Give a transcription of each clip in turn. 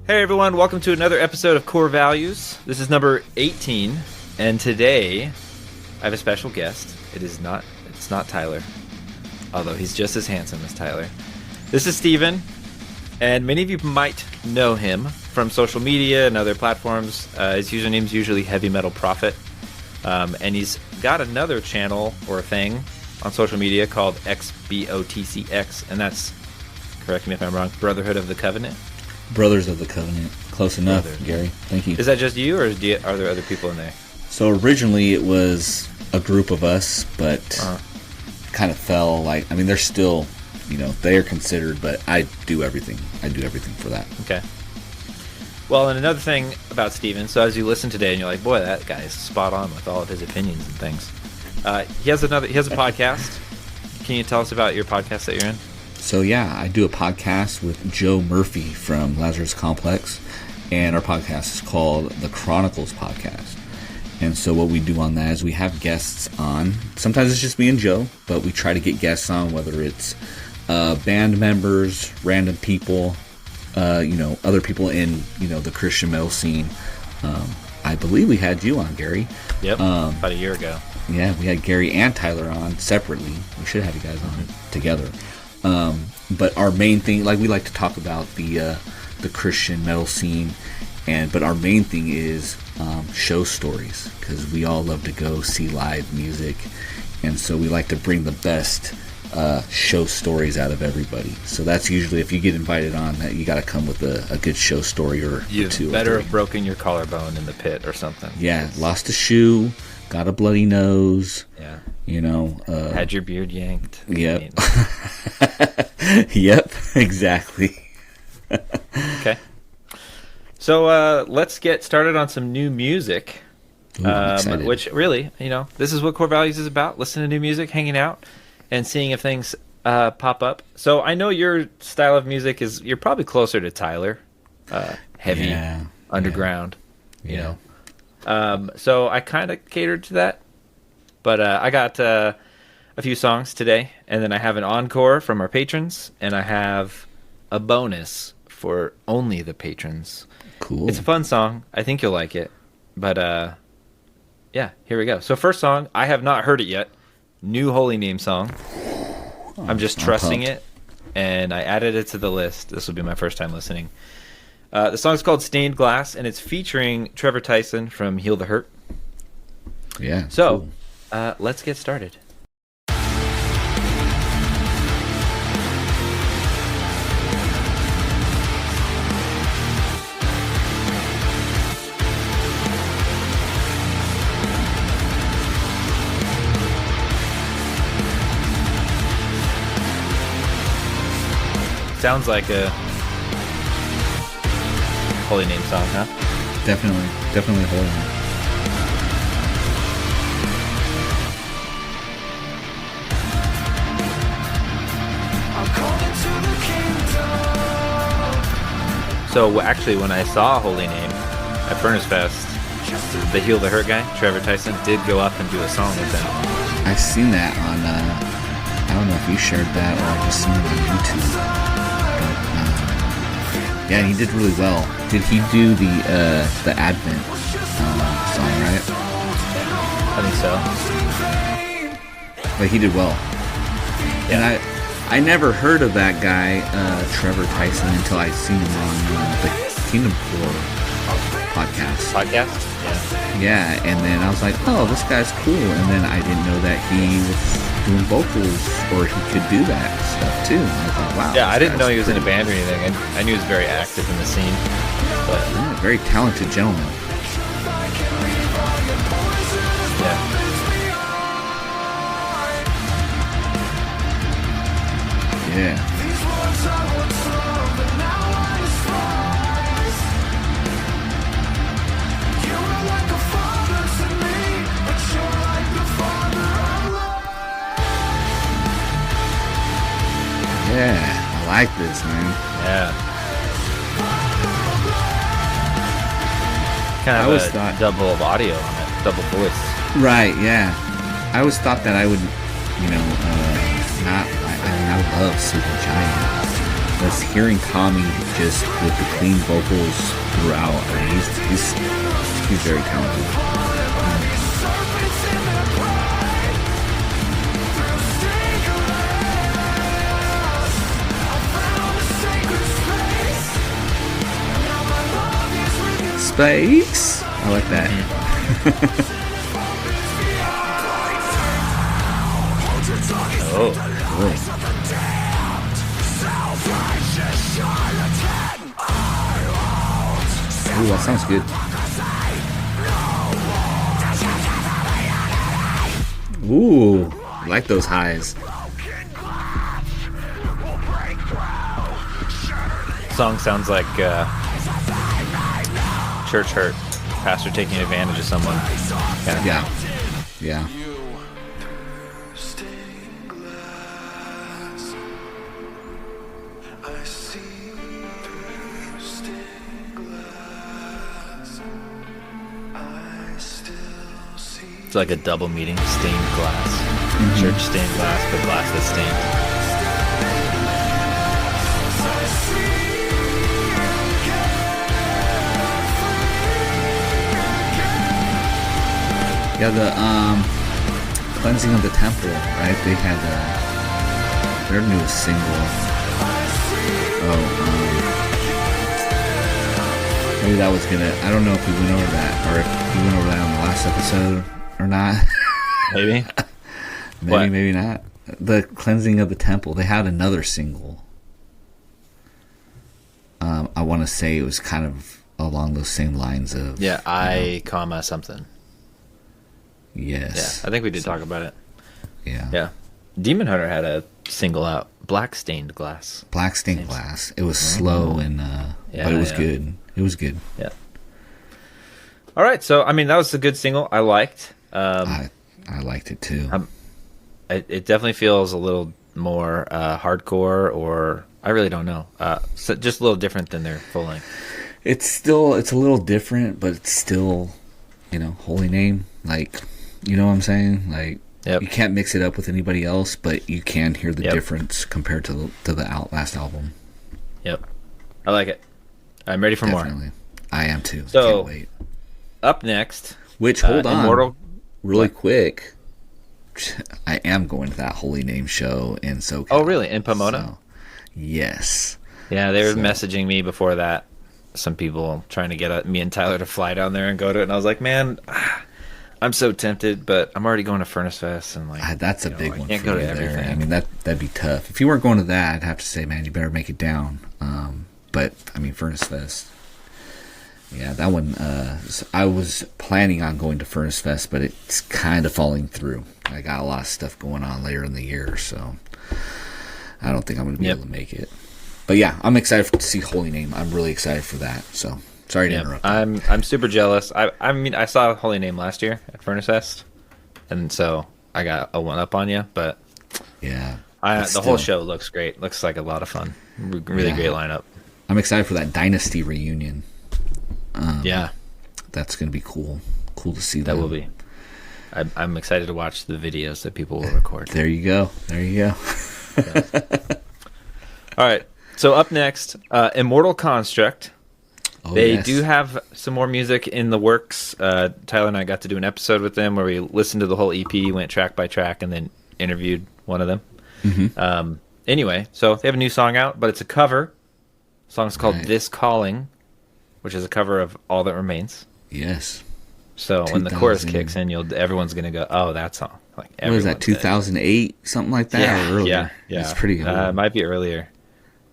Hey everyone, welcome to another episode of Core Values. This is number 18, and today I have a special guest. It's not Tyler, although he's just as handsome as Tyler. This is Steven, and many of you might know him from social media and other platforms. His username is usually Heavy Metal Prophet, and he's got another channel or thing on social media called XBOTCX, and that's, correct me if I'm wrong, Brotherhood of the Covenant. Brothers of the Covenant. Close enough, Gary. Thank you. Is that just you, or are there other people in there? So originally it was a group of us, but kind of fell. They're still, they are considered, but I do everything. I do everything for that. Okay. Well, and another thing about Steven, so as you listen today and you're like, boy, that guy is spot on with all of his opinions and things. He has a podcast. Can you tell us about your podcast that you're in? So yeah, I do a podcast with Joe Murphy from Lazarus Complex, and our podcast is called The Chronicles Podcast. And so what we do on that is we have guests on. Sometimes it's just me and Joe, but we try to get guests on, whether it's band members, random people, other people in the Christian metal scene. I believe we had you on, Gary. Yep, about a year ago. Yeah, we had Gary and Tyler on separately. We should have you guys on together. But our main thing, we like to talk about the Christian metal scene, but our main thing is show stories, because we all love to go see live music, and so we like to bring the best show stories out of everybody. So that's usually, if you get invited on, that you got to come with a good show story or two. You better have broken your collarbone in the pit or something. Yeah, lost a shoe, got a bloody nose. Yeah. Had your beard yanked. Yep. Yep, exactly. Okay. So let's get started on some new music. Ooh, which really, this is what Core Values is about. Listening to new music, hanging out, and seeing if things pop up. So I know your style of music you're probably closer to Tyler. Heavy, underground, so I kind of catered to that. But I got a few songs today, and then I have an encore from our patrons, and I have a bonus for only the patrons. Cool. It's a fun song. I think you'll like it. But, yeah, here we go. So first song, I have not heard it yet. New HolyName song. I'm just trusting it, and I added it to the list. This will be my first time listening. The song's called Stained Glass, and it's featuring Trevor Tyson from Heal the Hurt. Yeah. So... cool. Let's get started. Sounds like a HolyName song, huh? Definitely HolyName. So actually, when I saw HolyName at Furnace Fest, the Heal the Hurt guy, Trevor Tyson, did go up and do a song with them. I've seen that on, I don't know if you shared that or I just seen it on YouTube. But, yeah, he did really well. Did he do the Advent song, right? I think so. But he did well. Yeah. And I never heard of that guy, Trevor Tyson, until I seen him on the Kingdom Core podcast. Podcast? Yeah. Yeah, and then I was like, oh, this guy's cool. And then I didn't know that he was doing vocals, or he could do that stuff too. And I was like, wow. Yeah, I didn't know he was in a band or anything. I knew he was very active in the scene. But yeah, very talented gentleman. Yeah. Yeah. Yeah, I like this, man. Yeah. Kind of I always a thought double of audio on it, double voice. Right, yeah. I always thought that I would, not. I mean, I love Super Giant. Just hearing Tommy just with the clean vocals throughout, I mean, he's very talented. Space. I like that. Oh. Ooh, that sounds good. Ooh, I like those highs. Song sounds like church hurt. Pastor taking advantage of someone. Yeah. Yeah. It's like a double meaning. Stained glass. Church stained glass, but glass that's stained. Yeah, the cleansing of the temple, right? They had their newest single. Maybe that was gonna. I don't know if we went over that, or if we went over that on the last episode or not. Maybe. Maybe not. The cleansing of the temple. They had another single. I want to say it was kind of along those same lines of comma something. Yes. Yeah, I think we did talk about it. Yeah. Yeah. Demon Hunter had a single out, Black Stained Glass. Black Stained Glass. It was slow and but it was good. It was good. Yeah. All right, so I mean that was a good single. I liked. I liked it too. It definitely feels a little more hardcore, or I really don't know. So just a little different than their full length. It's a little different, but it's still, HolyName. Like, you know what I'm saying? Like, You can't mix it up with anybody else, but you can hear the difference compared to the last album. Yep, I like it. I'm ready for more. I am too. So, can't wait. Up next, which hold on, Immortal. Really quick. I am going to that HolyName show in SoCal. Oh, really? In Pomona? So, yes. Yeah, they were messaging me before that. Some people trying to get me and Tyler to fly down there and go to it, and I was like, man, I'm so tempted, but I'm already going to Furnace Fest, and like that's a big one. Can't for go you to everything. There. I mean, that'd be tough. If you weren't going to that, I'd have to say, man, you better make it down. But I mean, Furnace Fest. Yeah, that one. I was planning on going to Furnace Fest, but it's kind of falling through. I got a lot of stuff going on later in the year, so I don't think I'm going to be able to make it. But yeah, I'm excited to see HolyName. I'm really excited for that. So sorry to interrupt. I'm super jealous. I mean, I saw HolyName last year at Furnace Fest, and so I got a one up on you. But yeah, the whole show looks great. Looks like a lot of fun. Really great lineup. I'm excited for that Dynasty reunion. Yeah, that's going to be cool. Cool to see. That will be. I'm excited to watch the videos that people will record. There you go. Yeah. All right. So up next, Immortal Construct. They do have some more music in the works. Tyler and I got to do an episode with them where we listened to the whole EP, went track by track, and then interviewed one of them. Mm-hmm. Anyway, so they have a new song out, but it's a cover. The song's called This Calling, which is a cover of All That Remains. Yes. So when the chorus kicks in, everyone's going to go, oh, that song. Like, what is that, 2008? Something like that? Yeah, or earlier? Yeah. It's pretty good. It might be earlier.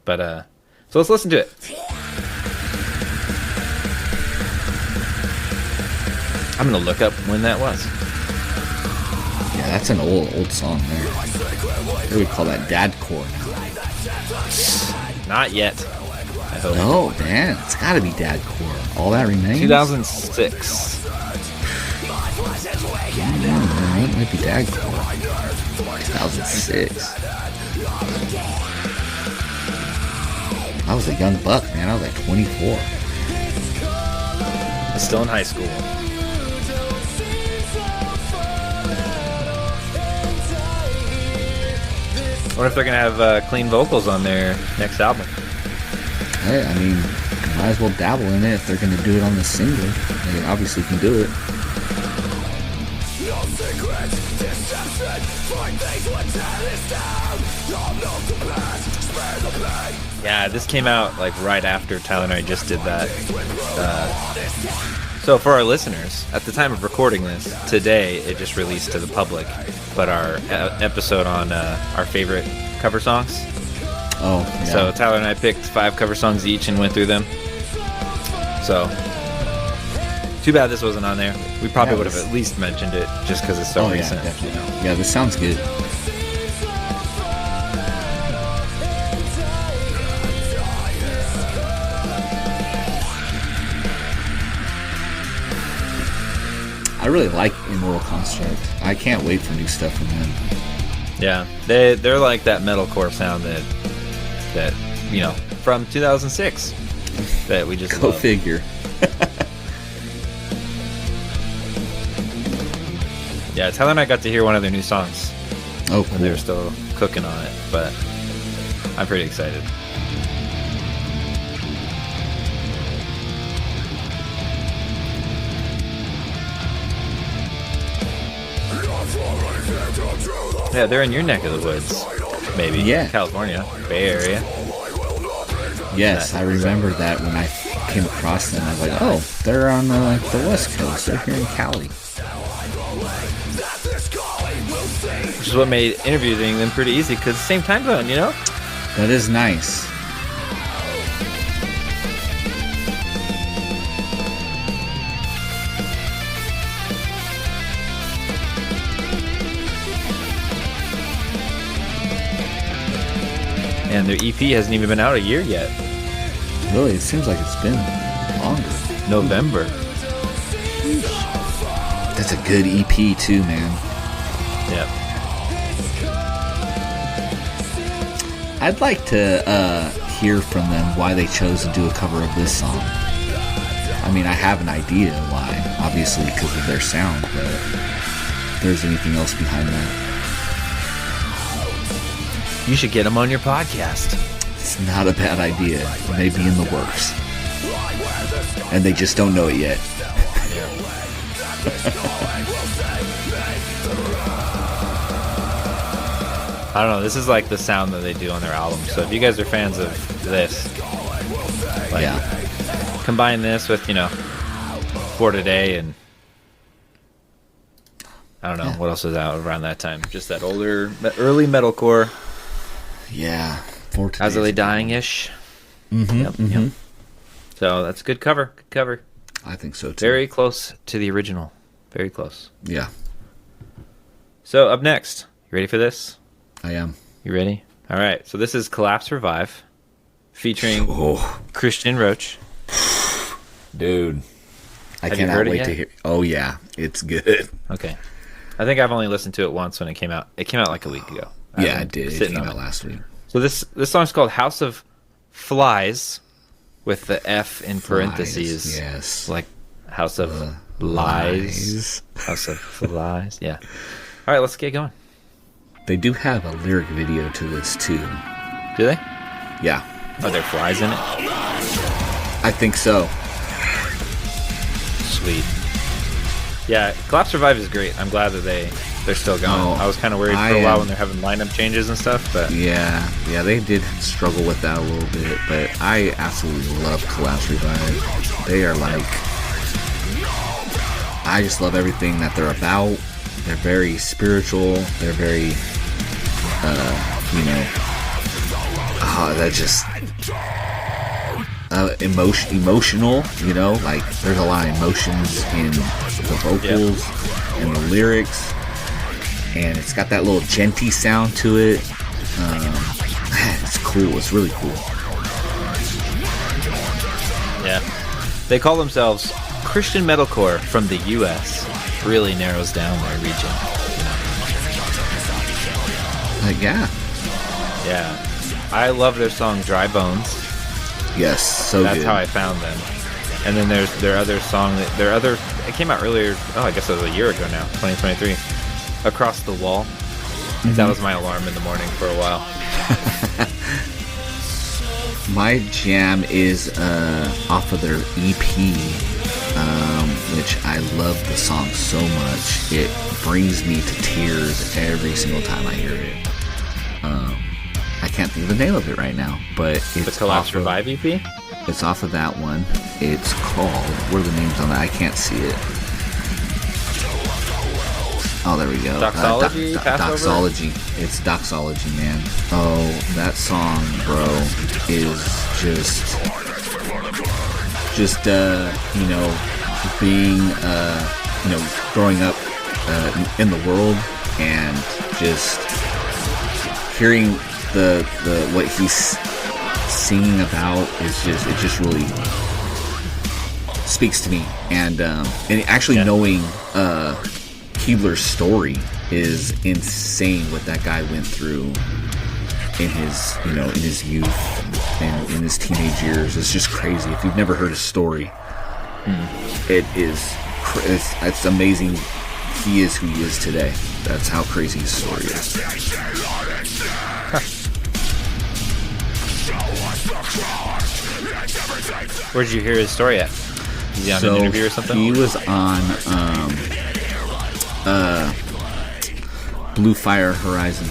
But, so let's listen to it. I'm going to look up when that was. Yeah, that's an old song there. What do we call that? Dadcore now. Not yet. I hope. Oh, man. It's got to be Dadcore. All That Remains? 2006. Yeah, it might be Dadcore. 2006. I was a young buck, man. I was like 24. Still in high school. wonder if they're gonna have clean vocals on their next album. Hey, I mean, might as well dabble in it if they're going to do it on the single. They obviously can do it. Yeah, this came out like right after Tyler and I just did that. So for our listeners, at the time of recording this, today it just released to the public. But our episode on our favorite cover songs. Oh, yeah. So Tyler and I picked 5 cover songs each and went through them. So, too bad this wasn't on there. We probably would have at least mentioned it just because it's so recent. Yeah, definitely. Yeah, this sounds good. I really like Immortal Construct. I can't wait for new stuff from them. Yeah, they're like that metalcore sound that you know, from 2006 that we just Go love. figure. Yeah, Tyler and I got to hear one of their new songs Oh, when they were still cooking on it, but I'm pretty excited. Yeah, they're in your neck of the woods, maybe. Yeah. California, Bay Area. Yes, I remember that when I came across them. I was like, oh, they're on the West Coast. They're here in Cali. Which is what made interviewing them pretty easy, because same time zone, you know? That is nice. And their EP hasn't even been out a year yet. Really, it seems like it's been longer. November. That's a good EP too, man. Yep. I'd like to hear from them why they chose to do a cover of this song. I mean, I have an idea why, obviously because of their sound, but if there's anything else behind that. You should get them on your podcast. It's not a bad idea. It may be in the works. And they just don't know it yet. I don't know. This is like the sound that they do on their album. So if you guys are fans of this, like, Yeah. combine this with, you know, For Today and I don't know what else was out around that time. Just that older, early metalcore. Yeah. As Are They Dying-ish. Mm-hmm. Yep. So that's a good cover. Good cover. I think so too. Very close to the original. Very close. Yeah. So up next, you ready for this? I am. You ready? All right. So this is Collapse Revive, featuring Christian Roach. Dude. I Have you cannot heard it wait yet? to hear. Oh yeah, it's good. Okay. I think I've only listened to it once when it came out. It came out like a week ago. Yeah, I've it been did. It sitting came on out last week. So this song's called House of Flies, with the F in parentheses. Yes. Like House of Lies. House of Flies. Yeah. All right, let's get going. They do have a lyric video to this too. Do they? Yeah. Are there flies in it? I think so. Sweet. Yeah, Collapse Revive is great. I'm glad that they're still going. Oh, I was kind of worried for a while when they're having lineup changes and stuff, but Yeah, they did struggle with that a little bit, but I absolutely love Collapse Revive. They are like, I just love everything that they're about. They're very spiritual. They're very, they're just emotional. You know, like there's a lot of emotions in the vocals and the lyrics. And it's got that little genty sound to it. It's cool. It's really cool. yeah. They call themselves Christian Metalcore from the U.S. Really narrows down their region. Yeah. Yeah. I love their song Dry Bones. Yes, so That's good. how I found them. And then there's their other song, it came out earlier, I guess it was a year ago now, 2023. Across the Wall. That was my alarm in the morning for a while. My jam is off of their EP, which I love the song so much. It brings me to tears every single time I hear it. I can't think of the name of it right now, but it's the Collapse Revive EP? It's off of that one. It's called... What are the names on that? I can't see it. Oh, there we go. Doxology? Doxology. It's Doxology, man. Oh, that song, bro, is just being, growing up in the world and just hearing the what he's singing about is it just really speaks to me. And actually knowing Keebler's story is insane. What that guy went through in his youth and in his teenage years. It's just crazy. If you've never heard his story, it's amazing. He is who he is today. That's how crazy his story is. Where'd you hear his story at? Was he on an interview or something? He was on Blue Fire Horizon.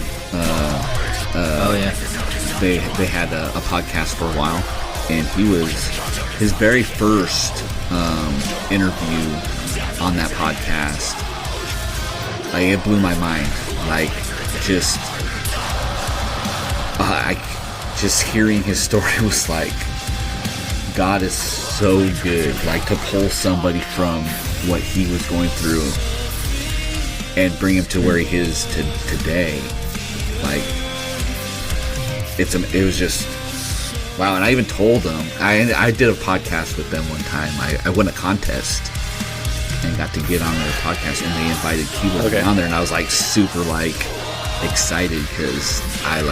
They had a podcast for a while, and he was his very first interview on that podcast. Like, it blew my mind. Like, just hearing his story was like, God is so good. Like, to pull somebody from what he was going through and bring him to where he is today. Like, it was just wow. And I even told them, I did a podcast with them one time. I won a contest and got to get on their podcast, and they invited Keebler on there, and I was like super like excited because I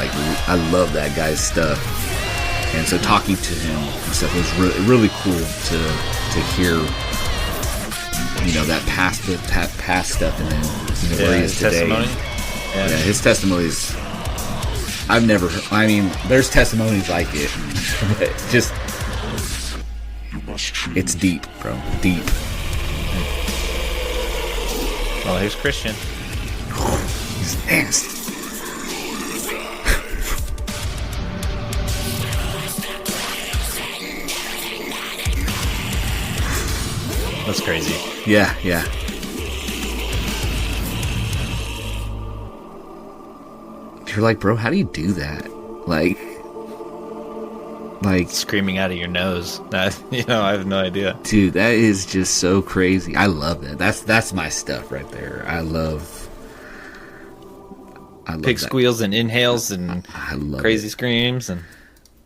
love that guy's stuff. And so talking to him and stuff was really cool to hear, that past stuff, and then where he is today. Testimony. Yeah, his testimonies. There's testimonies like it, but just it's deep, bro, deep. Well, here's Christian. He's nasty. That's crazy. Yeah. You're like, bro, how do you do that? Like screaming out of your nose. I have no idea. Dude, that is just so crazy. I love that. That's my stuff right there. I love pig that. Squeals and inhales and I love crazy screams, and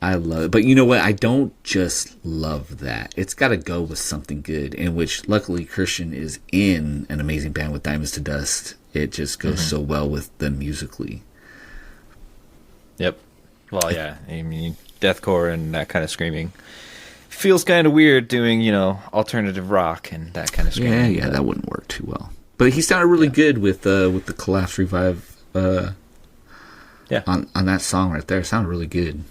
I love it. But you know what? I don't just love that. It's got to go with something good, in which luckily Christian is in an amazing band with Diamonds to Dust. It just goes so well with them musically. Yep. Well, yeah. I mean, deathcore and that kind of screaming feels kind of weird doing, alternative rock and that kind of screaming. Yeah, that wouldn't work too well. But he sounded really good with the Collapse Revive. On that song right there. It sounded really good.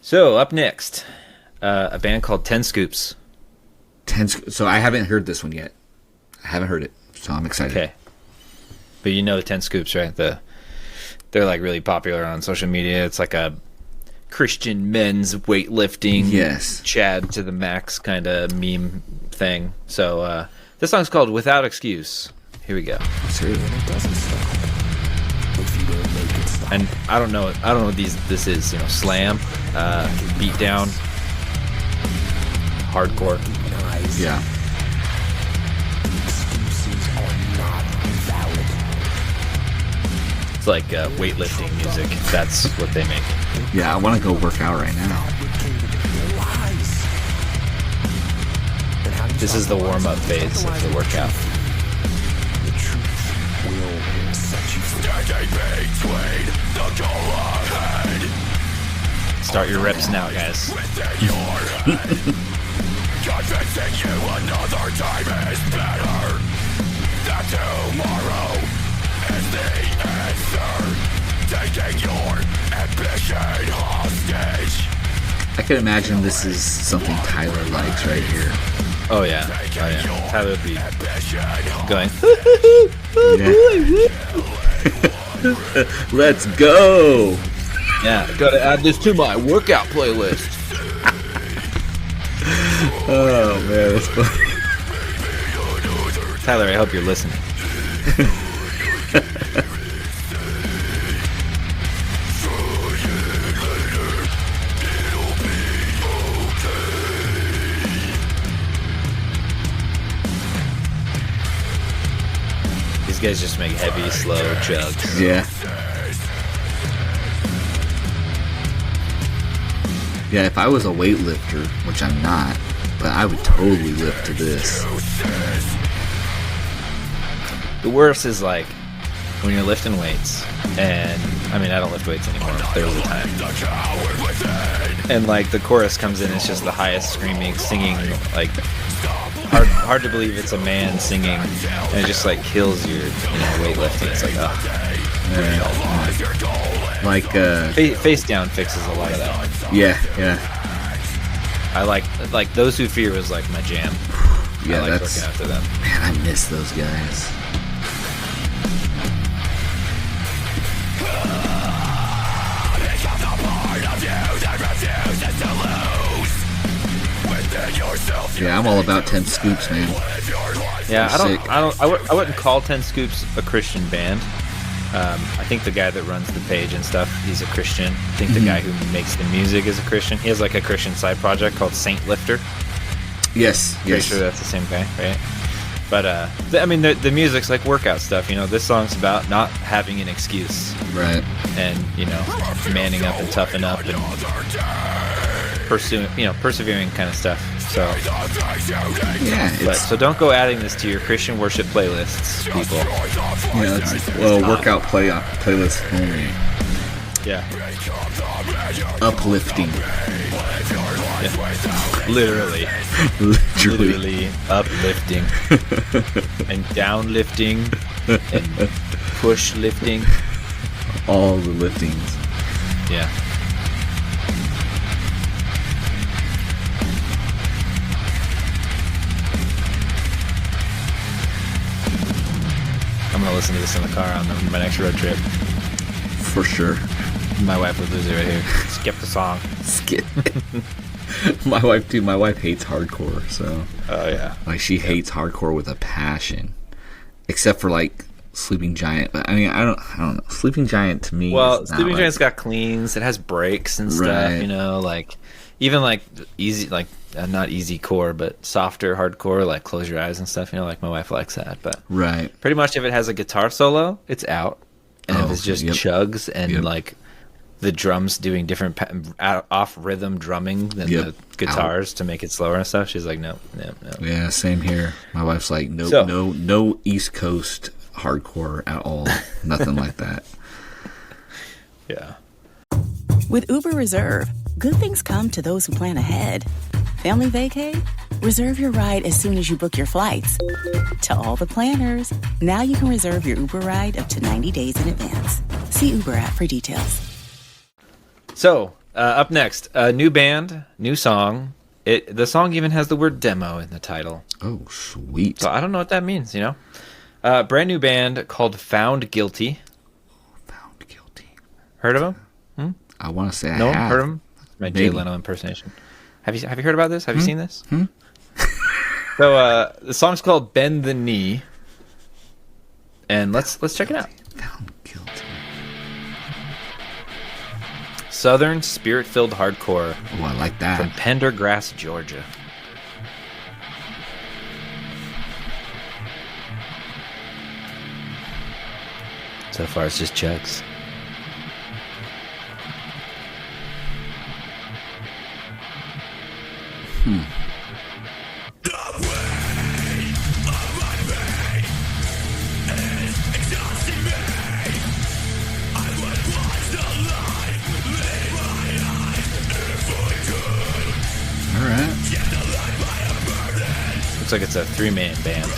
So up next, a band called 10 Scoops. So I haven't heard this one yet. I haven't heard it, so I'm excited. Okay, but you know the 10 Scoops, right? They're like really popular on social media. It's like a Christian men's weightlifting, Chad to the max kind of meme thing. So this song's called "Without Excuse." Here we go. And I don't know what this is. Slam, beat down, hardcore. Yeah. It's like weightlifting music. That's what they make. Yeah, I want to go work out right now. This is the warm-up phase of the workout. Start your reps now, guys. Convincing you another time is better. That tomorrow I can imagine this is something Tyler likes right here. Oh yeah. Tyler would be going. Let's go. Yeah, gotta add this to my workout playlist. Oh man, that's funny. Tyler, I hope you're listening. These guys just make heavy, slow chugs. Yeah. Yeah, if I was a weightlifter, which I'm not, but I would totally lift to this. The worst is like when you're lifting weights, and I mean, I don't lift weights anymore. There was a time. And like the chorus comes in, it's just the highest screaming, singing, like hard to believe it's a man singing, and it just like kills your, weightlifting. It's like, Like Face Down fixes a lot of that. yeah. I like Those Who Fear was like my jam. Yeah, I like working after them. Man, I miss those guys. Yeah, I'm all about 10 Scoops, man. Yeah, They're I wouldn't call 10 Scoops a Christian band. I think the guy that runs the page and stuff, he's a Christian. I think the guy who makes the music is a Christian. He has like a Christian side project called Saint Lifter. Yes. Pretty sure that's the same guy, right? But I mean, the music's like workout stuff. This song's about not having an excuse, Right. and manning up and toughen up and persevering kind of stuff. So Yeah, so don't go adding this to your Christian worship playlists, people. it's workout playlist only. Yeah. Uplifting. Yeah. Literally uplifting and downlifting and push lifting. All the liftings. Yeah. I'm gonna listen to this in the car on my next road trip. For sure. My wife would lose it right here. Skip the song. Skip. My wife, too. My wife hates hardcore, so. Oh yeah. Like she hates hardcore with a passion, except for like Sleeping Giant. But I mean, I don't know. Sleeping Giant to me. Well, is Sleeping not Giant's got cleans. It has breaks and stuff. Right. Like even like easy, like not easy core, but softer hardcore, like Close Your Eyes and stuff. Like my wife likes that. But right. Pretty much, if it has a guitar solo, it's out. And if it's just chugs and like the drums doing different off rhythm drumming than the guitars to make it slower and stuff, she's like, no. Yeah, same here. My wife's like, no East Coast hardcore at all. Nothing like that. Yeah. With Uber Reserve, good things come to those who plan ahead. Family vacay? Reserve your ride as soon as you book your flights. To all the planners, now you can reserve your Uber ride up to 90 days in advance. See Uber app for details. So, up next, a new band, new song. The song even has the word demo in the title. Oh, sweet. So I don't know what that means, brand new band called Found Guilty. Found Guilty. Heard of them? I want to say No, I have. heard of them? My Jay Leno impersonation. Have you heard about this? Have you seen this? So the song's called Bend the Knee. And let's check it out. Found Guilty. Southern spirit-filled hardcore Oh, I like that. from Pendergrass, Georgia. So far, it's just chugs. All right. Looks like it's a three-man band.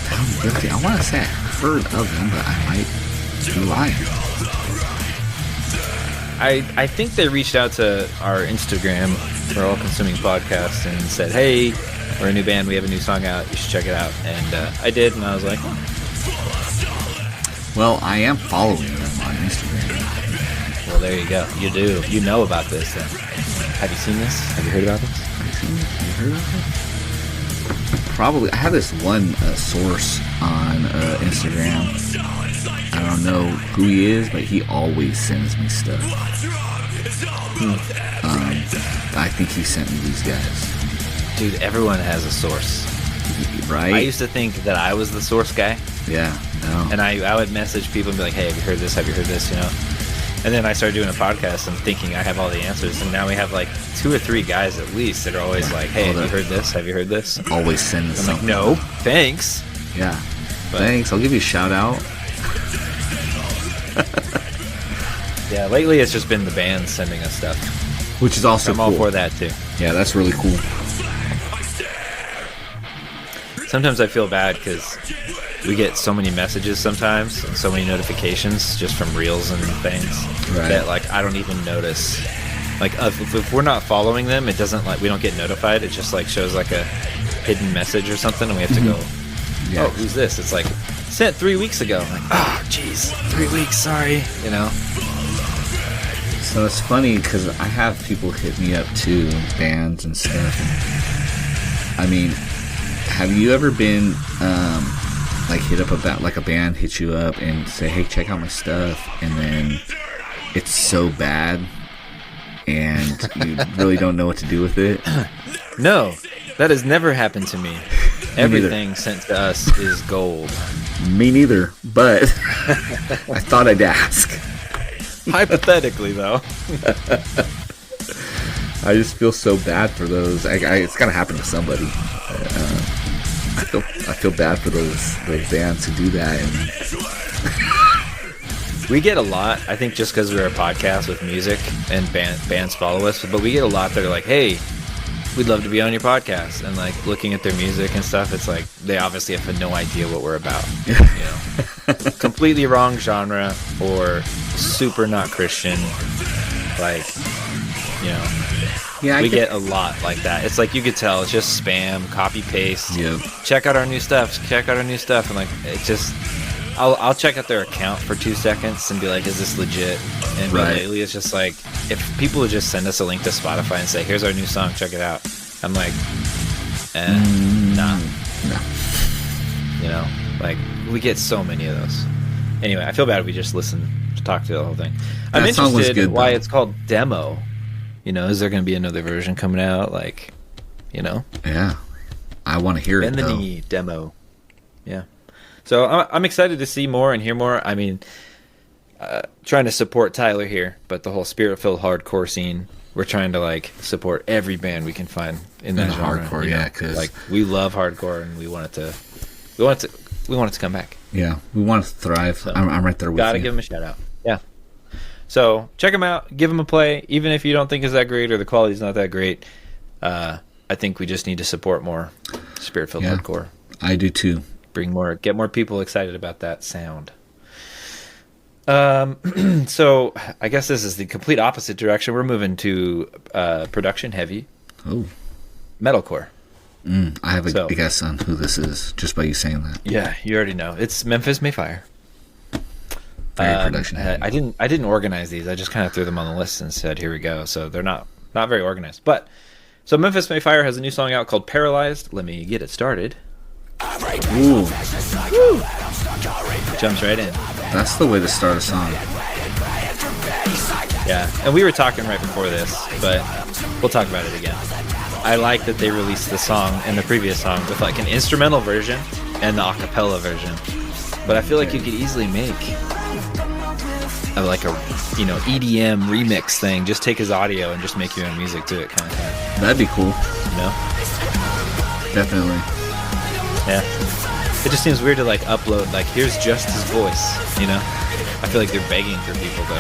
Found Guilty. I want to say I heard of them, but I might be lying. I think they reached out to our Instagram for All Consuming Podcast and said, hey, we're a new band, we have a new song out, you should check it out. And I did, and I was like, oh. Well, I am following them on Instagram. Well, there you go. You do. You know about this then. Have you seen this? Have you heard about this? Have you seen it? Have you heard of it? Probably. I have this one source on Instagram. I don't know who he is, but he always sends me stuff. I think he sent me these guys. Dude, everyone has a source. Right? I used to think that I was the source guy. Yeah, no. And I would message people and be like, hey, have you heard this? Have you heard this? You know? And then I started doing a podcast and thinking I have all the answers. And now we have like 2 or 3 guys at least that are always like, hey, have you heard this? Have you heard this? Always send us something. Like, no, thanks. Yeah. But, thanks. I'll give you a shout out. Yeah, lately it's just been the band sending us stuff. Which is also cool. I'm all for that too. Yeah, that's really cool. Sometimes I feel bad because we get so many messages sometimes and so many notifications just from reels and things that like I don't even notice. Like if we're not following them, it doesn't like we don't get notified. It just like shows like a hidden message or something, and we have to go. Yeah. Oh, who's this? It's like sent 3 weeks ago. I'm like, oh, jeez, 3 weeks. Sorry, you know. So it's funny because I have people hit me up too, bands and stuff. I mean, have you ever been like hit up about like a band hit you up and say, hey, check out my stuff, and then it's so bad and you really don't know what to do with it? No, that has never happened to me. Everything sent to us is gold. Me neither, but I thought I'd ask. Hypothetically, though. I just feel so bad for those. It's gotta happen to somebody. I feel bad for those bands who do that. And we get a lot, I think, just because we're a podcast with music and bands follow us. But we get a lot that are like, "Hey, we'd love to be on your podcast," and like looking at their music and stuff. It's like they obviously have no idea what we're about. You know, completely wrong genre or super not Christian. Like, you know. Yeah, we get a lot like that. It's like you could tell it's just spam, copy paste. Yep. Check out our new stuff. Check out our new stuff, and like it just, I'll check out their account for 2 seconds and be like, is this legit? And lately it's just like if people would just send us a link to Spotify and say, here's our new song, check it out. I'm like, nah. No. You know, like we get so many of those. Anyway, I feel bad if we just listen to talk to the whole thing. I'm interested in why it's called Demo. You know, is there going to be another version coming out? Like, you know? Yeah. I want to hear it, Bend the Knee Demo. Yeah. So I'm excited to see more and hear more. I mean, trying to support Tyler here, but the whole spirit-filled hardcore scene, we're trying to, like, support every band we can find in that genre. Hardcore, yeah, because... Like, we love hardcore, and we want it to come back. Yeah, we want it to thrive. So, I'm right there with you. Gotta give them a shout-out. Yeah. So check them out, give them a play, even if you don't think it's that great or the quality's not that great. I think we just need to support more spirit-filled hardcore. I do too. Get more people excited about that sound. So I guess this is the complete opposite direction. We're moving to production heavy. Oh, metalcore. I have a guess on who this is just by you saying that. Yeah, you already know. It's Memphis Mayfire. Very production heavy. I didn't organize these. I just kind of threw them on the list and said, "Here we go." So they're not very organized. But so Memphis Mayfire has a new song out called "Paralyzed." Let me get it started. Ooh. Woo. Jumps right in. That's the way to start a song. Yeah, and we were talking right before this, but we'll talk about it again. I like that they released the song and the previous song with like an instrumental version and the acapella version. But I feel like you could easily make like a EDM remix thing. Just take his audio and just make your own music to it, kind of thing. That'd be cool. You know? Definitely. Yeah. It just seems weird to like upload like here's just his voice. You know? I feel like they're begging for people to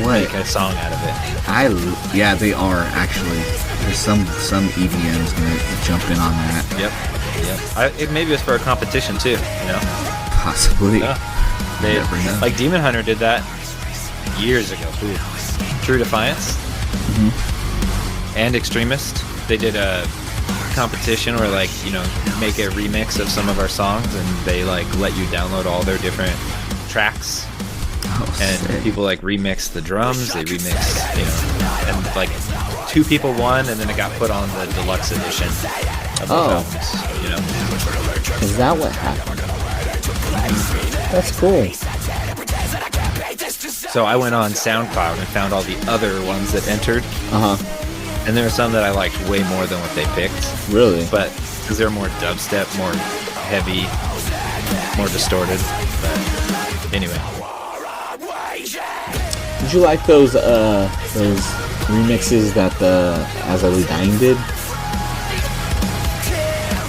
make a song out of it. Yeah, they are actually. There's some EDMs gonna jump in on that. Yep. Maybe it's for a competition too. You know? Possibly. Yeah. They, never know. like Demon Hunter did that years ago. Ooh. True Defiance and Extremist. They did a competition where, like, you know, make a remix of some of our songs, and they like let you download all their different tracks. And sick. people like remix the drums, they remix, you know, and like 2 people won, and then it got put on the deluxe edition of the albums, you know. Is that what happened? That's cool. So I went on SoundCloud and found all the other ones that entered, and there were some that I liked way more than what they picked. Really? But because they're more dubstep, more heavy, more distorted. But anyway. Did you like those remixes that the As I Lay Dying did?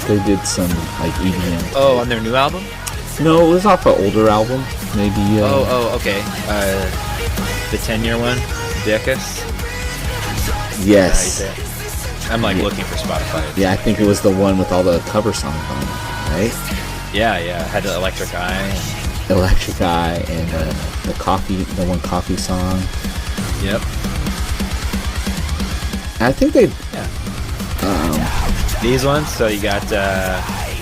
They did some like EDM. Oh, on their new album? No, it was off an older album. Maybe. Okay. The 10-year one, Decus. Yes. I'm like looking for Spotify. Yeah, I think it was the one with all the cover songs on it, right? Yeah. Had the Electric Eye. Electric Eye and the one coffee song. Yep. I think they. Yeah. These ones. So you got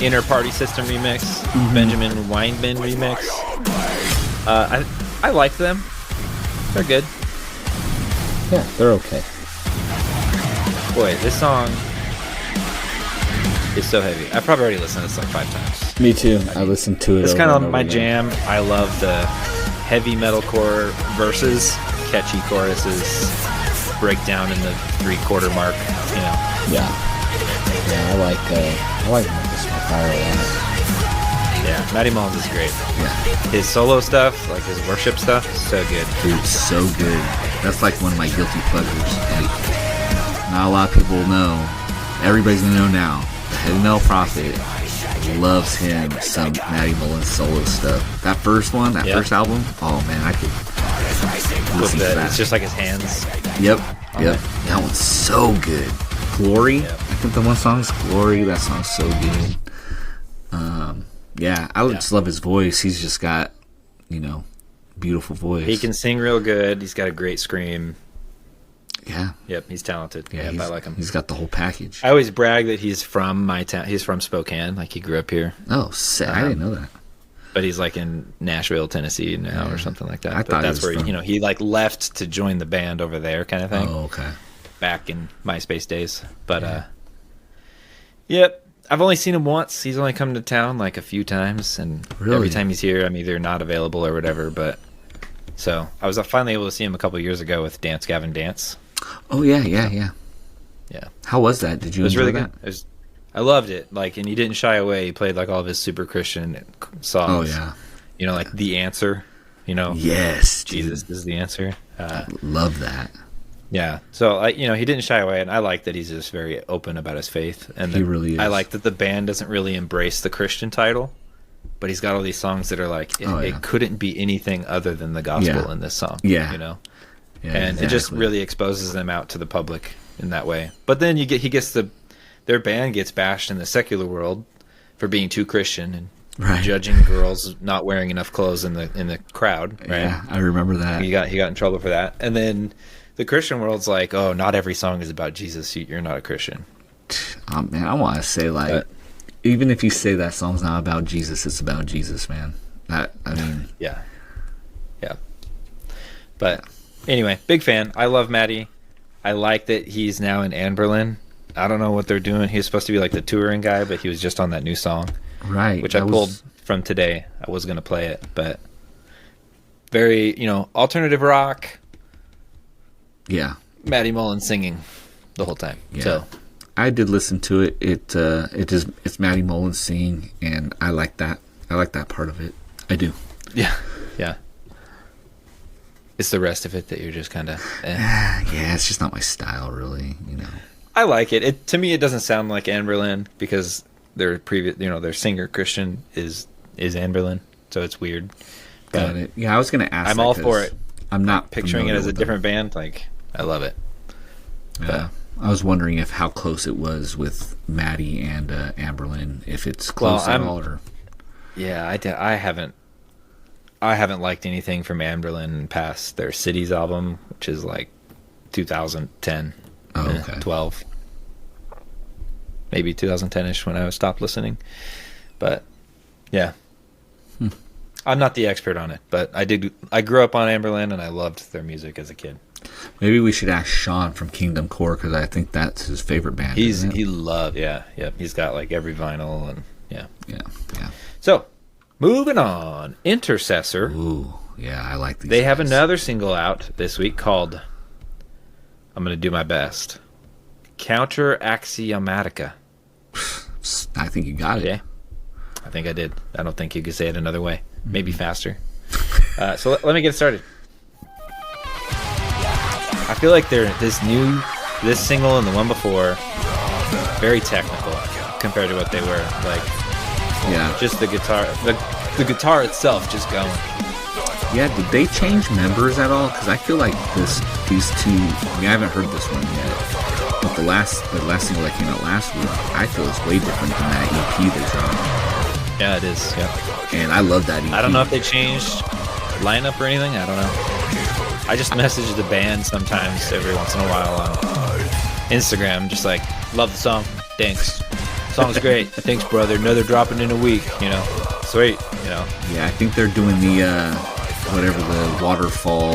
Inner Party System remix, Benjamin Weinman remix. I like them. They're good. Yeah, they're okay. Boy, this song is so heavy. I've probably already listened to this like 5 times. Me too. I listened to it. It's over kind and of over my again. jam. I love the heavy metalcore verses, catchy choruses, breakdown in the 3/4 mark. You know. Yeah, I like Memphis on Fire a lot. Yeah, Matty Mullins is great. Yeah, His solo stuff, like his worship stuff, is so good. dude, so good. That's like one of my guilty pleasures. Like, not a lot of people know. Everybody's gonna know now. The Heavy Metal Prophet loves him some Matty Mullins solo stuff. That first one, first album. Oh man, I could listen to that. It's just like his hands. Yep. That one's so good. Glory. Yep. I think the one song is Glory. That song's so good. I just love his voice. He's just got, beautiful voice. He can sing real good. He's got a great scream. Yeah. Yep, he's talented. Yeah, I like him. He's got the whole package. I always brag that he's from my town. He's from Spokane. Like, he grew up here. Oh, sick. I didn't know that. But he's like in Nashville, Tennessee now or something like that. I thought that's where from... he like left to join the band over there kind of thing. Oh, okay. Back in MySpace days. But yep. I've only seen him once. He's only come to town like a few times, and every time he's here I'm either not available or whatever, but so I was finally able to see him a couple years ago with Dance Gavin Dance. Oh yeah. Yeah. How was that? Did you enjoy really that? I loved it. Like, and he didn't shy away. He played like all of his super Christian songs. Oh yeah. Like The Answer, Yes. Jesus is the answer. Love that. Yeah. So he didn't shy away, and I like that he's just very open about his faith. And he really is. I like that the band doesn't really embrace the Christian title, but he's got all these songs that are like it couldn't be anything other than the gospel in this song. Yeah. Yeah, and it just really exposes them out to the public in that way. But then their band gets bashed in the secular world for being too Christian and judging girls not wearing enough clothes in the crowd. Right? Yeah, I remember that. He got in trouble for that, and then the Christian world's like, oh, not every song is about Jesus. You're not a Christian. Oh, man, I want to say, even if you say that song's not about Jesus, it's about Jesus, man. Yeah. But anyway, big fan. I love Matty. I like that he's now in Anberlin. I don't know what they're doing. He was supposed to be like the touring guy, but he was just on that new song. Right. Which I pulled from today. I was going to play it, but very, alternative rock. Yeah. Matty Mullins singing the whole time. Yeah. So I did listen to it. It's Matty Mullins singing, and I like that. I like that part of it. I do. Yeah. It's the rest of it that you're just kind of Yeah, it's just not my style, really, I like it. To me, it doesn't sound like Anberlin because their previous, their singer Christian is Anberlin, so it's weird. Got it. Yeah, I was going to ask. I'm all for it. I'm not picturing it as a different band. Like, I love it. Yeah. I was wondering how close it was with Matty and Anberlin, if it's close at all. Or... Yeah, I haven't liked anything from Amberlin past their Cities album, which is like 2010, 12, maybe 2010ish when I stopped listening. But yeah, I'm not the expert on it, but I grew up on Amberlin and I loved their music as a kid. Maybe we should ask Sean from Kingdom Core, because I think that's his favorite band. He's got like every vinyl and yeah. So, moving on, Intercessor. Ooh, yeah, I like these. They guys. have another single out this week called, I'm going to do my best, Counteraxiomatica. I think you got it. Yeah, I think I did. I don't think you could say it another way. Maybe faster. So let me get started. I feel like this single and the one before, very technical compared to what they were like. Yeah, just the guitar, the guitar itself, just going. Yeah, did they change members at all? Because I feel like these two. I mean, I haven't heard this one yet, but the last single that came out last week, I feel is way different than that EP they dropped. Yeah, it is. Yeah, and I love that EP. I don't know if they changed lineup or anything. I don't know. I just message the band sometimes every once in a while on Instagram, just like, love the song, thanks. Song's great, thanks, brother. Another dropping in a week, sweet, Yeah, I think they're doing the whatever the waterfall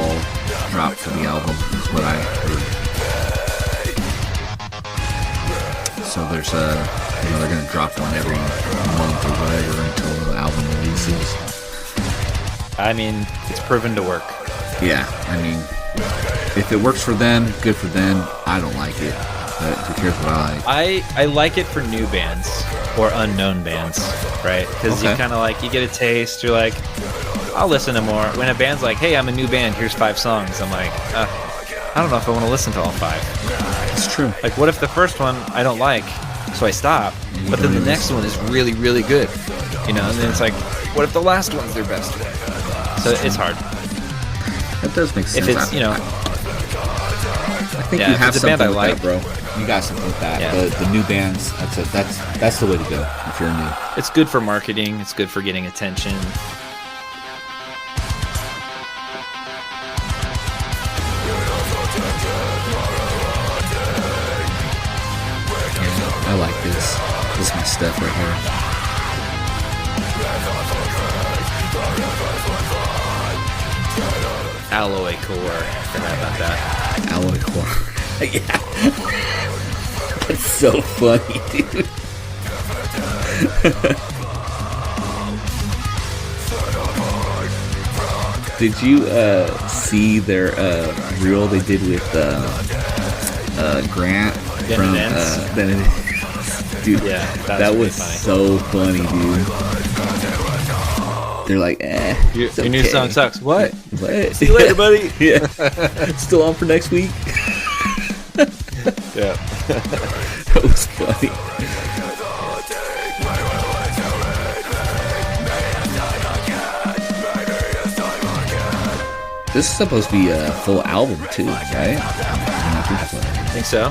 drop for the album is what I heard. So there's they're gonna drop one every month or whatever until the album releases. I mean, it's proven to work. Yeah, I mean, if it works for them, good for them. I don't like it, but who cares what I like? I like it for new bands or unknown bands, right? Because you kind of like, you get a taste, you're like, I'll listen to more. When a band's like, hey, I'm a new band, here's 5 songs, I'm like, I don't know if I want to listen to all 5. It's true. Like, what if the first one I don't like, so I stop, but then the next one is really, really good, and then it's like, what if the last one's their best one? So it's hard. That does make sense. If it's, I think you have something band like that, bro. You got something like that. Yeah. The new bands, that's the way to go if you're new. It's good for marketing. It's good for getting attention. I like this. This is my stuff right here. Alloy Core. Forgot about that. Alloy Core. Yeah. That's so funny, dude. Did you see their reel they did with Grant from Benedict? Dude, yeah, that was so funny, dude. They're like, your new song sucks. What? See you later, buddy. Yeah. Still on for next week? Yeah. That was funny. This is supposed to be a full album, too, right? I think so.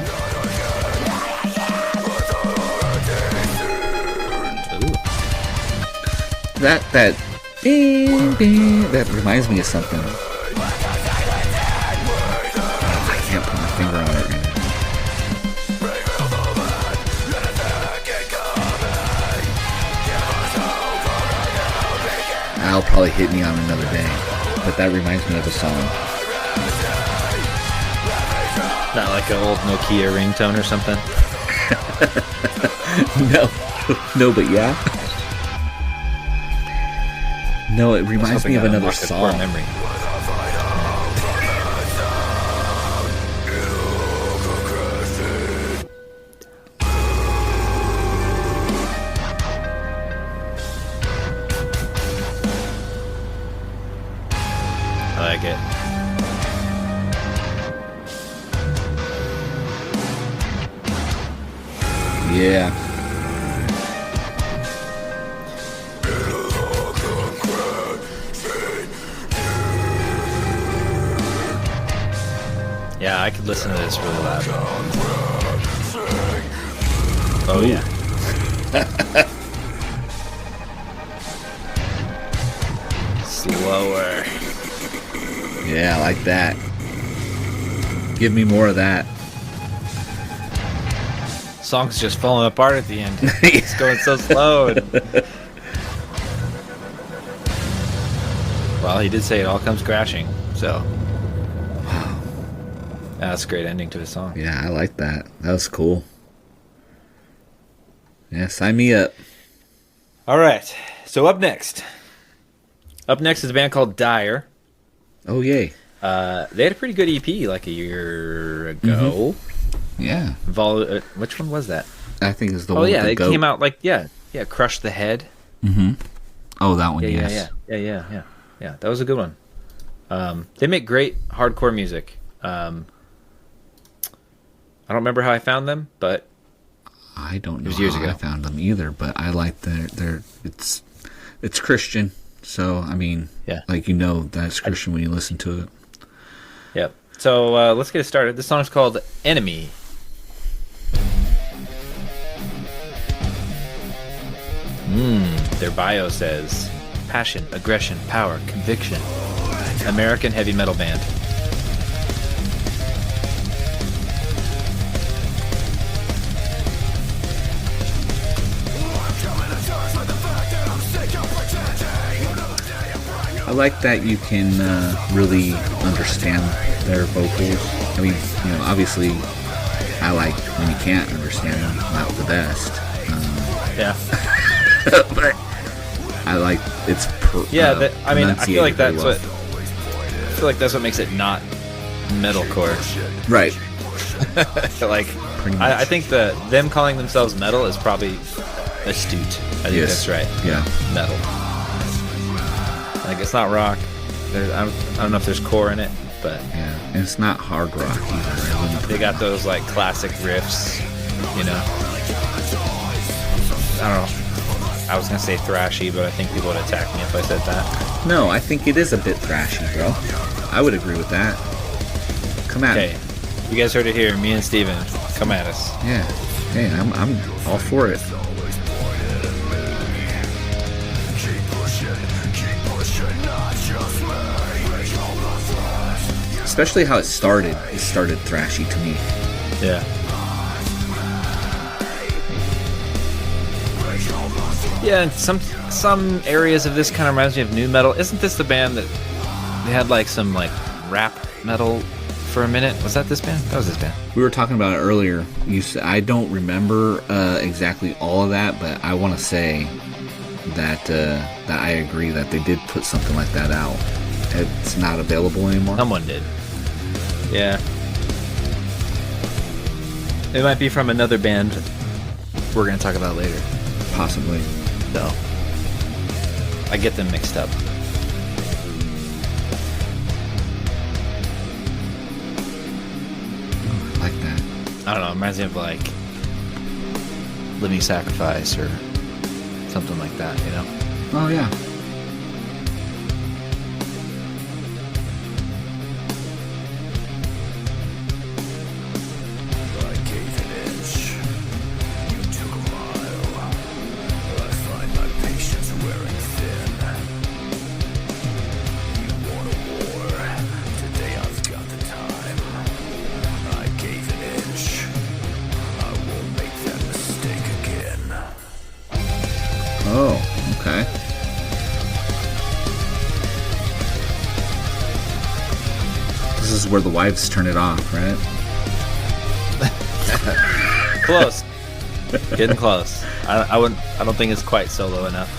That reminds me of something. I can't put my finger on it right now. That'll probably hit me on another day, but that reminds me of a song. Not like an old Nokia ringtone or something? No, but yeah. No, it reminds me of another song. Memory. I like it. Yeah. Yeah, I could listen to this really loud. Oh, yeah. slower. Yeah, I like that. Give me more of that. Song's just falling apart at the end. It's going so slow. Well, he did say it all comes crashing, so. Wow. That's a great ending to a song. Yeah, I like that. That was cool. Yeah, sign me up. All right. So up next. Up next is a band called Dire. Oh, yay. They had a pretty good EP like a year ago. Yeah. Which one was that? I think it's the Oh, one yeah. with the It goat. came out like, Crush the Head. Mm-hmm. Oh, that one, Yeah, yes. Yeah, that was a good one. They make great hardcore music. I don't remember how I found them, but I don't know was years how ago. I found them either, but I like their it's Christian, so I mean, Yeah. like that's Christian when you listen to it. Yep. So let's get it started. This song's called Enemy. Their bio says passion, aggression, power, conviction. American heavy metal band. I like that you can really understand their vocals. I mean, obviously, I like when you can't understand them, not the best. Yeah. But I like it's. I feel like enunciated very that's what makes it not metalcore. Right. Like, Pretty much. I think them calling themselves metal is probably astute. I think Yes. that's right. Yeah. Metal. Like, it's not rock. I don't know if there's core in it, but Yeah, and it's not hard rock either. I wouldn't they got those like classic riffs, I don't know. I was gonna say thrashy, but I think people would attack me if I said that. No, I think it is a bit thrashy, bro. I would agree with that. Come at Okay, me. you guys heard it here. Me and Steven, come at us. Yeah. Hey, I'm all for it. Especially how it started. It started thrashy to me. Yeah. Yeah, and some areas of this kind of reminds me of new metal. Isn't this the band that they had like some like rap metal for a minute? Was that this band? That was this band. We were talking about it earlier. You said, I don't remember exactly all of that, but I want to say that I agree that they did put something like that out. It's not available anymore. Someone did. Yeah. It might be from another band we're going to talk about later. Possibly. So, I get them mixed up. I like that. I don't know, it reminds me of like Living Sacrifice or something like that, Oh, yeah. Oh, okay. This is where the wives turn it off, right? Close. Getting close. I don't think it's quite solo enough.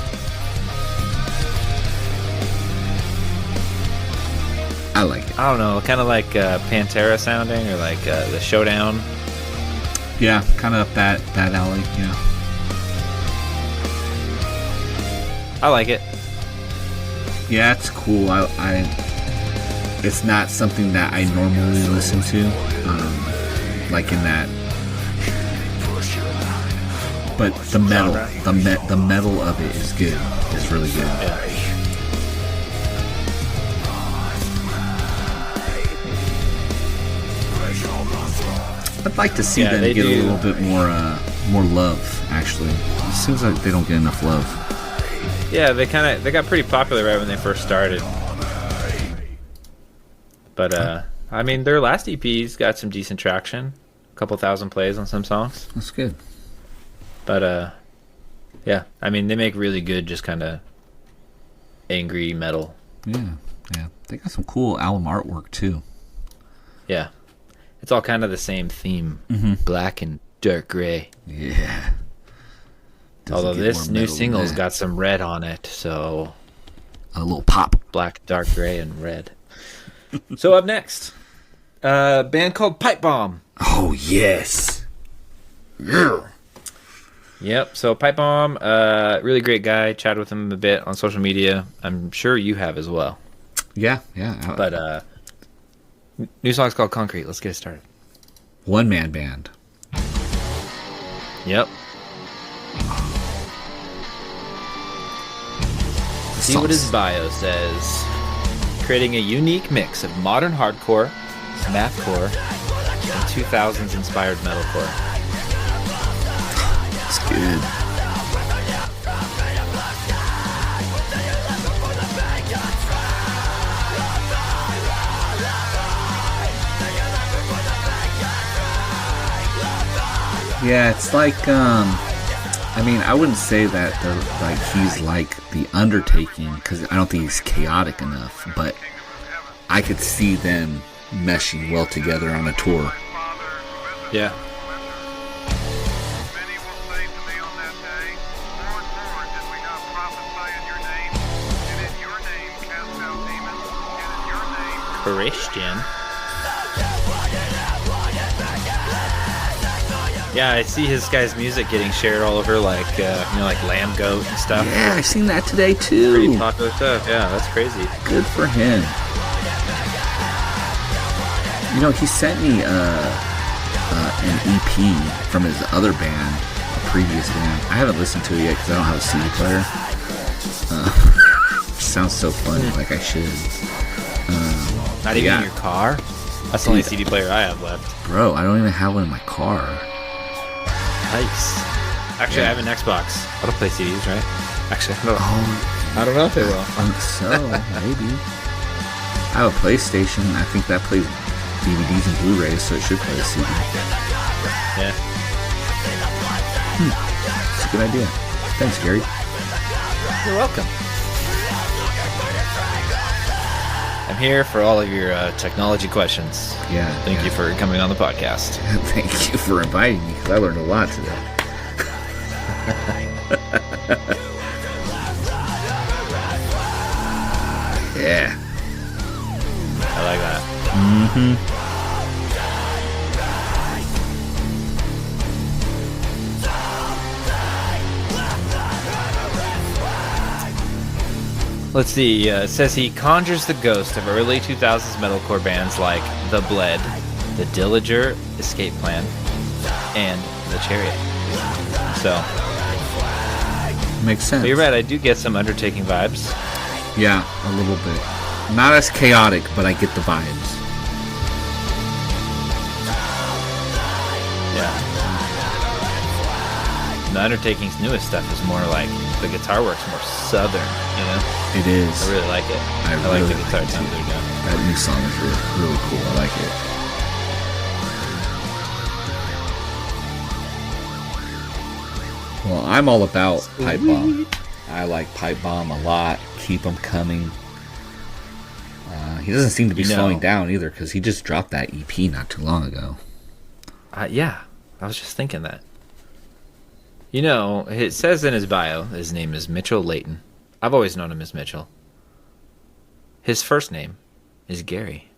I like it. I don't know, kind of like Pantera sounding or like the Showdown. Yeah, kind of up that alley, yeah. I like it. Yeah, it's cool. I it's not something that I normally listen to, like in that. But the metal, the metal of it is good. It's really good. Yeah. I'd like to see Yeah, them they get a do. little bit more love. Actually, it seems like they don't get enough love. Yeah, they got pretty popular right when they first started. But I mean, their last EP's got some decent traction, a couple thousand plays on some songs. That's good. But yeah, I mean, they make really good, just kind of angry metal. Yeah. They got some cool album artwork too. Yeah, it's all kind of the same theme, black and dark gray. Yeah. Although this new single's got some red on it, so a little pop. Black, dark gray, and red. So up next, a band called Pipe Bomb. Oh yes. Yeah. Yep. So Pipe Bomb, really great guy. Chatted with him a bit on social media. I'm sure you have as well. Yeah. But new song's called Concrete. Let's get it started. One man band. Yep. See what his bio says. Creating a unique mix of modern hardcore, mathcore, and 2000s inspired metalcore. It's good. Yeah, it's like I mean, I wouldn't say that he's like the Undertaking, because I don't think he's chaotic enough, but I could see them meshing well together on a tour. Yeah. Christian. Yeah, I see his guy's music getting shared all over, like like Lamb Goat and stuff. Yeah, I seen that today too. Pretty popular stuff. Yeah, that's crazy. Good for him. You know, he sent me an EP from his other band, a previous band. I haven't listened to it yet because I don't have a CD player. Sounds so funny, like I should. Not even in your car? That's the only CD player I have left. Bro, I don't even have one in my car. Nice. Actually, I have an Xbox. That'll play CDs, right? Actually, I don't know if it will. I think so, maybe. I have a PlayStation. I think that plays DVDs and Blu-rays, so it should play a CD. Yeah. It's a good idea. Thanks, Gary. You're welcome. I'm here for all of your technology questions. Yeah. Thank you for coming on the podcast. Thank you for inviting me, because I learned a lot today. Yeah. I like that. Mm-hmm. Let's see. It says he conjures the ghost of early 2000s metalcore bands like The Bled, The Dillinger, Escape Plan, and The Chariot. So, makes sense. but you're right. I do get some Undertaking vibes. Yeah, a little bit. Not as chaotic, but I get the vibes. Yeah. The Undertaking's newest stuff is more like the guitar work's more southern, you know? It is. I really like it. I really like the guitar like it sound too. they're doing. That new song is really cool. I like it. Well, I'm all about Pipe Bomb. I like Pipe Bomb a lot. Keep them coming. He doesn't seem to be slowing down either, because he just dropped that EP not too long ago. Yeah, I was just thinking that. You know, it says in his bio his name is Mitchell Layton. I've always known him as Mitchell. His first name is Gary.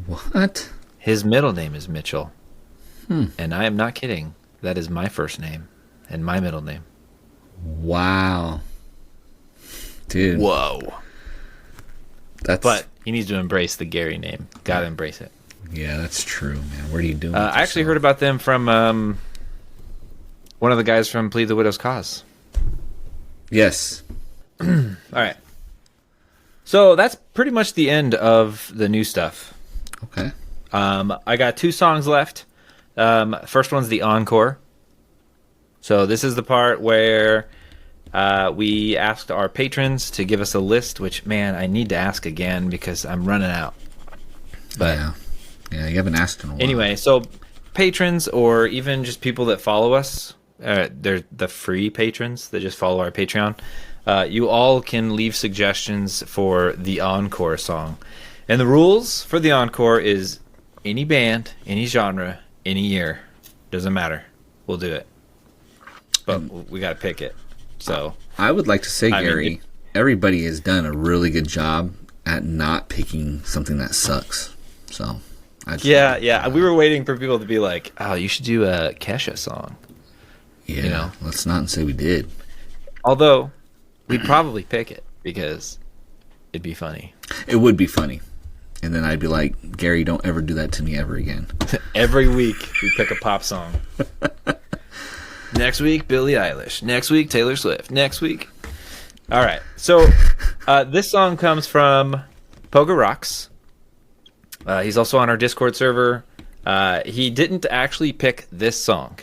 What? His middle name is Mitchell. And I am not kidding. That is my first name and my middle name. Wow. Dude. Whoa. That's... But he needs to embrace the Gary name. Gotta embrace it. Yeah, that's true, man. What are you doing? I actually heard about them from one of the guys from Plead the Widow's Cause. Yes. All right. So that's pretty much the end of the new stuff. Okay. I got 2 songs left. First one's the Encore. So this is the part where we asked our patrons to give us a list, which, man, I need to ask again because I'm running out. But yeah, you haven't asked in a while. anyway, so patrons or even just people that follow us, they're the free patrons that just follow our Patreon. You all can leave suggestions for the encore song. And the rules for the encore is any band, any genre, any year. Doesn't matter. We'll do it. But we got to pick it. So I would like to say, Gary, everybody has done a really good job at not picking something that sucks. So yeah. We were waiting for people to be like, oh, you should do a Kesha song. Yeah, you know? Let's not say we did. Although, we'd probably pick it because it'd be funny. It would be funny. And then I'd be like, Gary, don't ever do that to me ever again. Every week, we pick a pop song. Next week, Billie Eilish. Next week, Taylor Swift. Next week. All right. So, this song comes from Pogo Rocks. He's also on our Discord server. He didn't actually pick this song.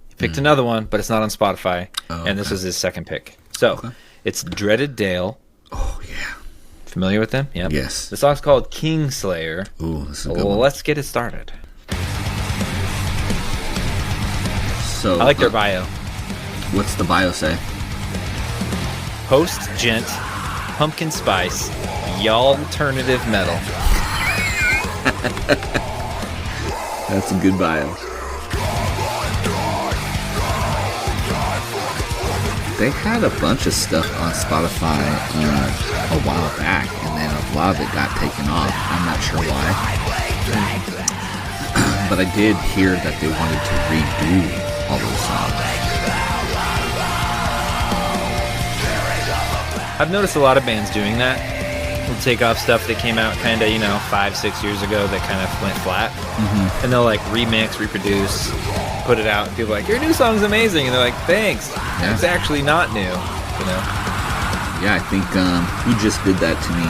He picked another one, but it's not on Spotify. And this was his second pick. So, it's Dreaded Dale. Oh, yeah. Familiar with them? Yep. Yes. The song's called Kingslayer. Ooh, this is a good one. Let's get it started. So, I like their bio. What's the bio say? Post gent, pumpkin spice, y'all alternative metal. That's a good bio. They had a bunch of stuff on Spotify a while back, and then a lot of it got taken off. I'm not sure why. But I did hear that they wanted to redo all those songs. I've noticed a lot of bands doing that. They'll take off stuff that came out kind of, 5-6 years ago that kind of went flat. And they'll like remix, reproduce, put it out, and people are like, your new song's amazing, and they're like, thanks. Yeah. It's actually not new, Yeah, I think who just did that to me?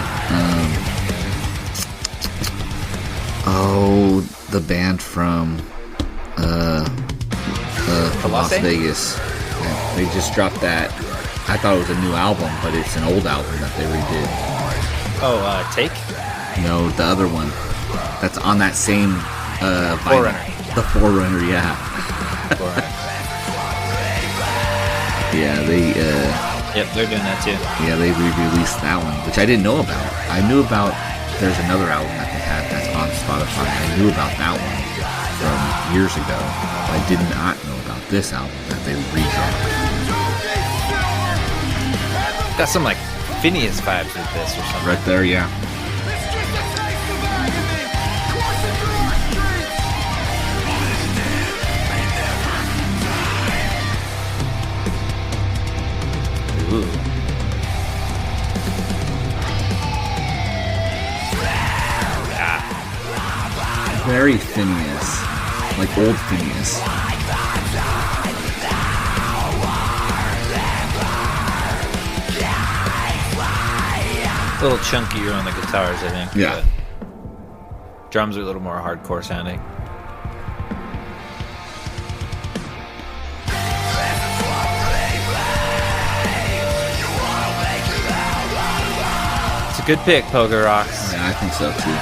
The band from Las Vegas. Yeah, they just dropped that. I thought it was a new album, but it's an old album that they redid. Oh, Take? No, the other one. That's on that same Forerunner. The Forerunner, yeah. Yeah, they Yep, they're doing that too. yeah, they re-released that one, which I didn't know about. I knew about there's another album that they had that's on Spotify. I knew about that one from years ago. But I did not know about this album that they redropped. Got some like Phineas vibes with this or something. Right there, yeah. Ooh. Very Phineas. Like old Phineas. A little chunkier on the guitars, I think. Yeah. But drums are a little more hardcore sounding. It's a good pick, Pogo Rocks. Yeah, I think so too.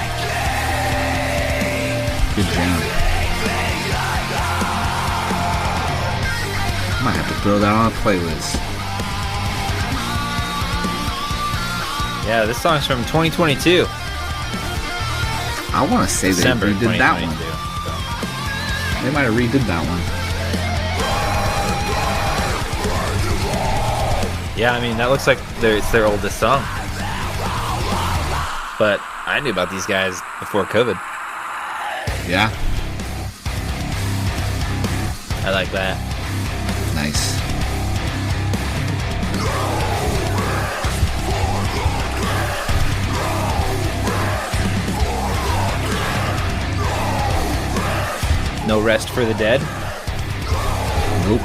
Good jam. Might have to throw that on a playlist. Yeah, this song's from 2022. I want to say they December redid that 2022. one. They might have redid that one. Yeah, I mean, that looks like it's their oldest song. But I knew about these guys before COVID. Yeah. I like that. Nice. No Rest for the Dead. Nope.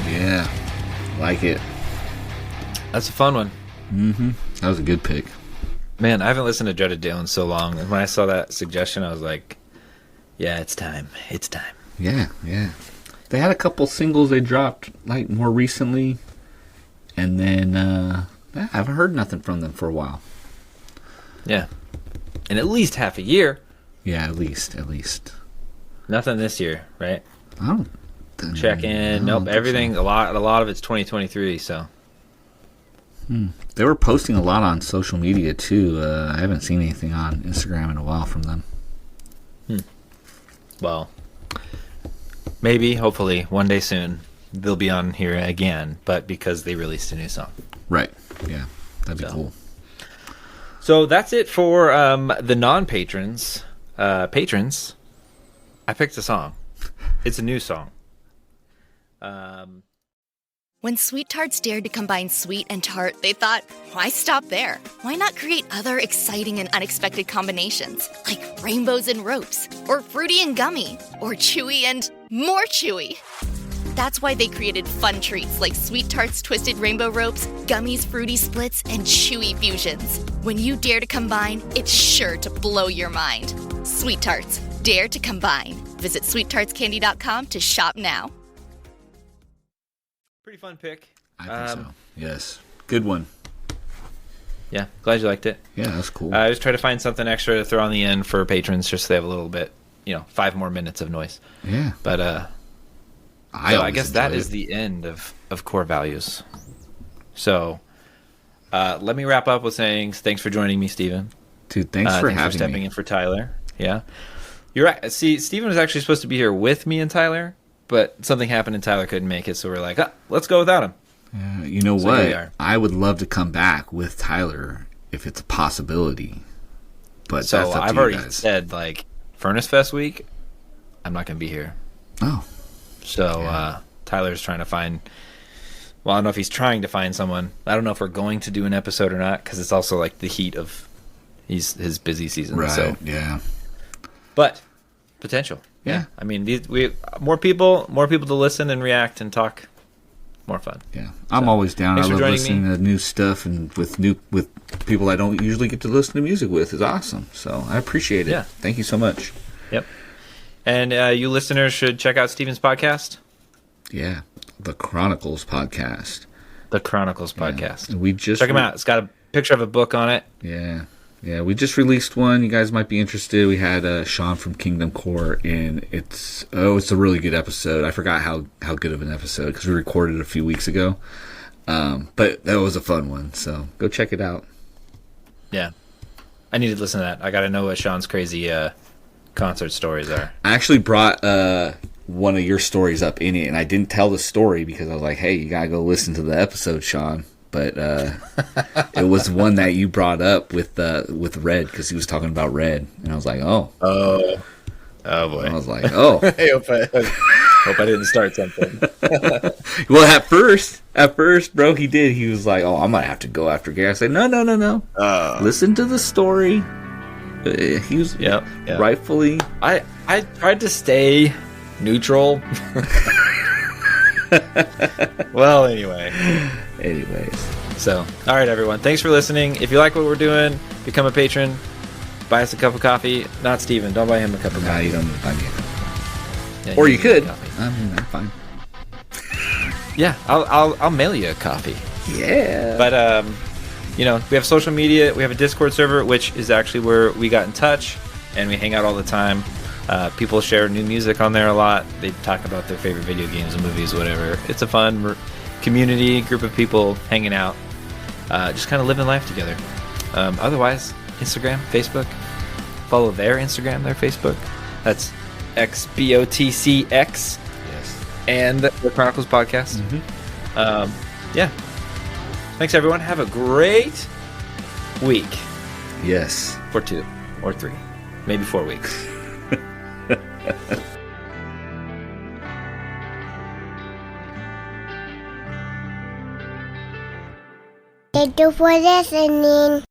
Yeah. Like it. That's a fun one. That was a good pick. Man, I haven't listened to Dreaded Dale in so long. And when I saw that suggestion, I was like, yeah, it's time. It's time. Yeah. They had a couple singles they dropped like more recently, and then I haven't heard nothing from them for a while. Yeah. In at least half a year. Yeah, at least. Nothing this year, right? I don't Check in. Nope. Everything. So. A lot of it's 2023. So. They were posting a lot on social media too. I haven't seen anything on Instagram in a while from them. Well, maybe, hopefully, one day soon they'll be on here again. But because they released a new song. Right. Yeah. That'd be cool. So that's it for the non-patrons. Patrons, I picked a song. It's a new song. When Sweet Tarts dared to combine sweet and tart, they thought, why stop there? Why not create other exciting and unexpected combinations, like rainbows and ropes, or fruity and gummy, or chewy and more chewy? That's why they created fun treats like Sweet Tarts Twisted Rainbow Ropes, Gummies Fruity Splits, and Chewy Fusions. When you dare to combine, it's sure to blow your mind. Sweet Tarts, dare to combine. Visit sweettartscandy.com to shop now. Pretty fun pick. I think so. Yes. Good one. Yeah, glad you liked it. Yeah, that's cool. I just try to find something extra to throw on the end for patrons just so they have a little bit, 5 more minutes of noise. Yeah. But, I guess that is the end of core values. So, let me wrap up with saying thanks for joining me, Steven. Dude, thanks for stepping in for Tyler. Yeah. You're right. See, Steven was actually supposed to be here with me and Tyler, but something happened and Tyler couldn't make it, so we're like, let's go without him. You know what? I would love to come back with Tyler if it's a possibility. But so that's up to I've you already guys. said, Furnace Fest week, I'm not going to be here. Oh. So Tyler's trying to find... Well, I don't know if he's trying to find someone. I don't know if we're going to do an episode or not, because it's also the heat of his busy season. Right, so. yeah. But potential. Yeah. I mean, we more people to listen and react and talk. More fun. Yeah, I'm always down. I love listening me. to new stuff and with people I don't usually get to listen to music with. It's awesome. So I appreciate it. Yeah. Thank you so much. Yep. And you listeners should check out Steven's podcast. Yeah, the Chronicles podcast. The Chronicles podcast. We just check them out. It's got a picture of a book on it. Yeah, we just released one. You guys might be interested. We had Sean from Kingdom Core, and it's a really good episode. I forgot how good of an episode because we recorded it a few weeks ago. But that was a fun one, so go check it out. Yeah, I need to listen to that. I got to know what Sean's crazy concert stories are. I actually brought one of your stories up in it, and I didn't tell the story because I was like, hey, you got to go listen to the episode, Sean. But it was one that you brought up with Red because he was talking about Red, and I was like, oh boy. And I was like, oh. I hope I didn't start something. Well, at first, bro, he did. He was like, oh, I'm gonna have to go after Gary. I said, no. Listen to the story. He was rightfully. I tried to stay neutral. Well, anyways. So, all right, everyone. Thanks for listening. If you like what we're doing, become a patron. Buy us a cup of coffee. Not Steven. Don't buy him a cup of coffee. No, you don't buy me a cup. Yeah, or you could. I mean, I'm fine. Yeah, I'll mail you a coffee. Yeah. But we have social media. We have a Discord server, which is actually where we got in touch, and we hang out all the time. People share new music on there a lot. They talk about their favorite video games and movies, whatever. It's a fun community, group of people hanging out, just kind of living life together. Otherwise, Instagram, Facebook. Follow their Instagram, their Facebook. That's XBOTCX. Yes. And the Chronicles podcast. Mm-hmm. Yeah. Thanks, everyone. Have a great week. Yes. For 2 or 3, maybe 4 weeks. Thank you for listening.